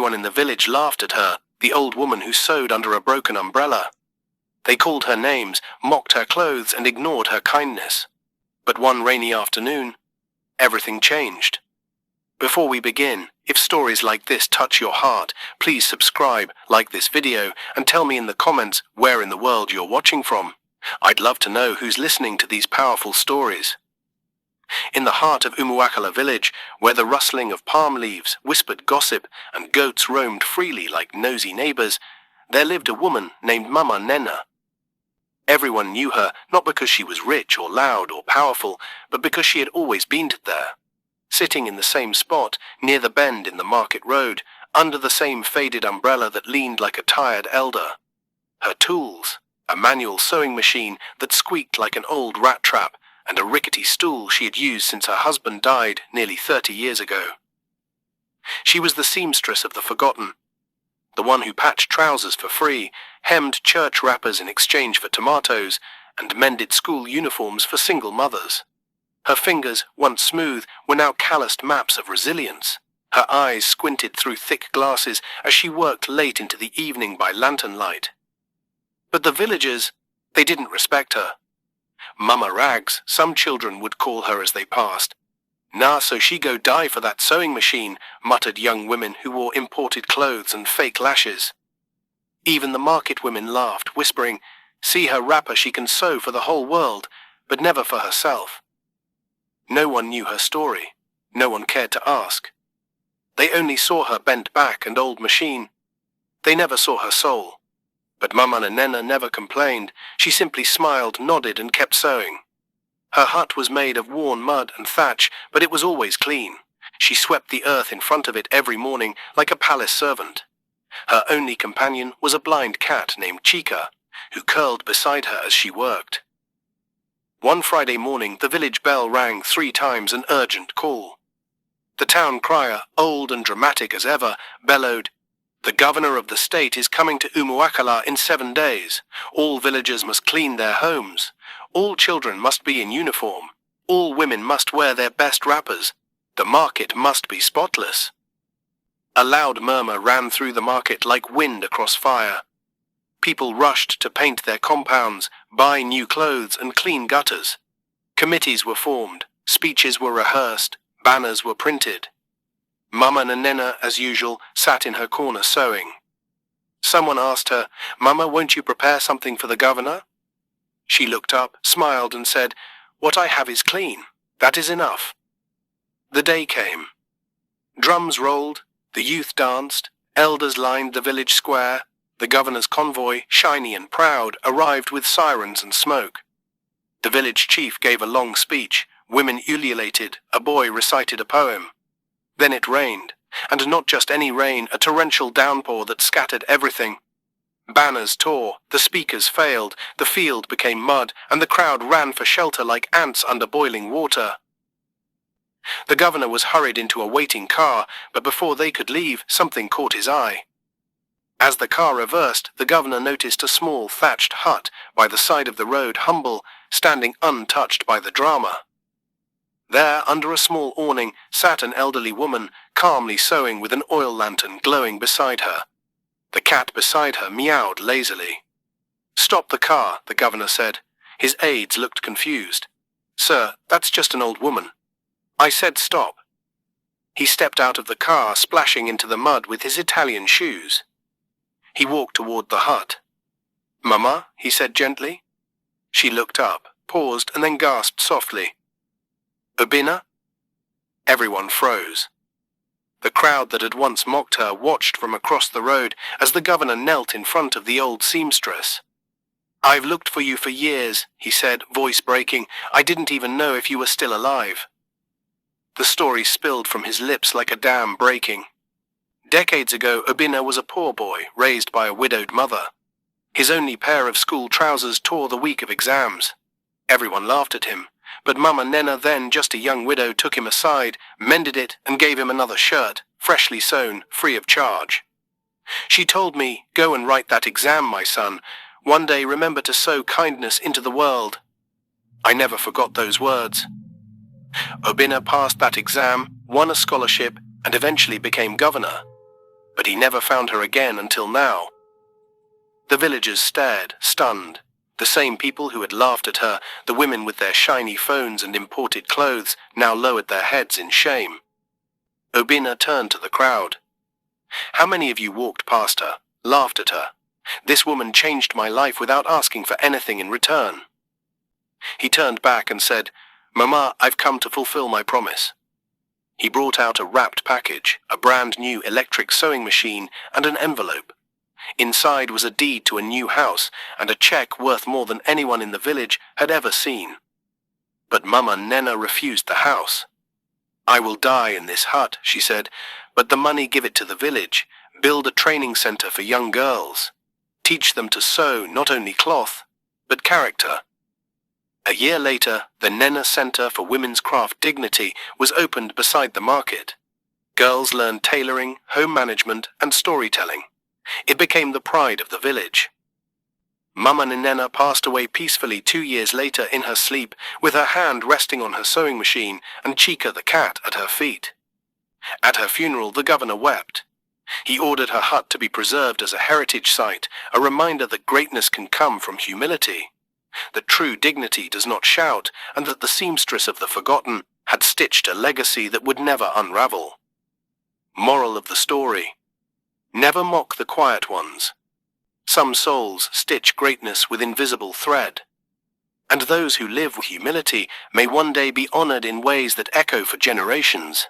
Everyone in the village laughed at her, the old woman who sewed under a broken umbrella. They called her names, mocked her clothes, and ignored her kindness. But one rainy afternoon, everything changed. Before we begin, if stories like this touch your heart, please subscribe, like this video, and tell me in the comments where in the world you're watching from. I'd love to know who's listening to these powerful stories. In the heart of Umuakala village, where the rustling of palm leaves, whispered gossip, and goats roamed freely like nosy neighbors, there lived a woman named Mama Nena. Everyone knew her not because she was rich or loud or powerful, but because she had always been there. Sitting in the same spot, near the bend in the market road, under the same faded umbrella that leaned like a tired elder. Her tools, a manual sewing machine that squeaked like an old rat trap, and a rickety stool she had used since her husband died nearly 30 years ago. She was the seamstress of the forgotten, the one who patched trousers for free, hemmed church wrappers in exchange for tomatoes, and mended school uniforms for single mothers. Her fingers, once smooth, were now calloused maps of resilience. Her eyes squinted through thick glasses as she worked late into the evening by lantern light. But the villagers, they didn't respect her. Mama Rags, some children would call her as they passed. "Nah, so she go die for that sewing machine," muttered young women who wore imported clothes and fake lashes. Even the market women laughed, whispering, "See her wrapper, she can sew for the whole world, but never for herself." No one knew her story. No one cared to ask. They only saw her bent back and old machine. They never saw her soul. But Mama Nena never complained. She simply smiled, nodded, and kept sewing. Her hut was made of worn mud and thatch, but it was always clean. She swept the earth in front of it every morning like a palace servant. Her only companion was a blind cat named Chica, who curled beside her as she worked. One Friday morning, the village bell rang 3 times, an urgent call. The town crier, old and dramatic as ever, bellowed, "The governor of the state is coming to Umuakala in 7 days. All villagers must clean their homes. All children must be in uniform. All women must wear their best wrappers. The market must be spotless." A loud murmur ran through the market like wind across fire. People rushed to paint their compounds, buy new clothes, and clean gutters. Committees were formed, speeches were rehearsed, banners were printed. Mama Nena, as usual, sat in her corner sewing. Someone asked her, "Mama, won't you prepare something for the governor?" She looked up, smiled, and said, "What I have is clean. That is enough." The day came. Drums rolled, the youth danced, elders lined the village square. The governor's convoy, shiny and proud, arrived with sirens and smoke. The village chief gave a long speech, women ululated, a boy recited a poem. Then it rained, and not just any rain, a torrential downpour that scattered everything. Banners tore, the speakers failed, the field became mud, and the crowd ran for shelter like ants under boiling water. The governor was hurried into a waiting car, but before they could leave, something caught his eye. As the car reversed, the governor noticed a small thatched hut by the side of the road, humble, standing untouched by the drama. There, under a small awning, sat an elderly woman, calmly sewing with an oil lantern glowing beside her. The cat beside her meowed lazily. "Stop the car," the governor said. His aides looked confused. "Sir, that's just an old woman." "I said stop." He stepped out of the car, splashing into the mud with his Italian shoes. He walked toward the hut. "Mama," he said gently. She looked up, paused, and then gasped softly. "Ubina?" Everyone froze. The crowd that had once mocked her watched from across the road as the governor knelt in front of the old seamstress. "I've looked for you for years," he said, voice breaking. "I didn't even know if you were still alive." The story spilled from his lips like a dam breaking. Decades ago, Ubina was a poor boy, raised by a widowed mother. His only pair of school trousers tore the week of exams. Everyone laughed at him, but Mama Nena, then just a young widow, took him aside, mended it, and gave him another shirt, freshly sewn, free of charge. She told me, "Go and write that exam, my son. One day remember to sow kindness into the world." I never forgot those words. Ubina passed that exam, won a scholarship, and eventually became governor. but he never found her again until now. The villagers stared, stunned. The same people who had laughed at her, the women with their shiny phones and imported clothes, now lowered their heads in shame. Obinna turned to the crowd. "How many of you walked past her, laughed at her? This woman changed my life without asking for anything in return." He turned back and said, "Mama, I've come to fulfill my promise." He brought out a wrapped package, a brand new electric sewing machine, and an envelope. Inside was a deed to a new house and a check worth more than anyone in the village had ever seen. But Mama Nena refused the house. "I will die in this hut," she said, "but the money give it to the village, build a training center for young girls. Teach them to sew not only cloth, but character." A year later, the Nena Center for Women's Craft Dignity was opened beside the market. Girls learned tailoring, home management, and storytelling. It became the pride of the village. Mama Nena passed away peacefully 2 years later in her sleep, with her hand resting on her sewing machine and Chica the cat at her feet. At her funeral, the governor wept. He ordered her hut to be preserved as a heritage site, a reminder that greatness can come from humility, that true dignity does not shout, and that the seamstress of the forgotten had stitched a legacy that would never unravel. Moral of the story: never mock the quiet ones. Some souls stitch greatness with invisible thread. And those who live with humility may one day be honored in ways that echo for generations.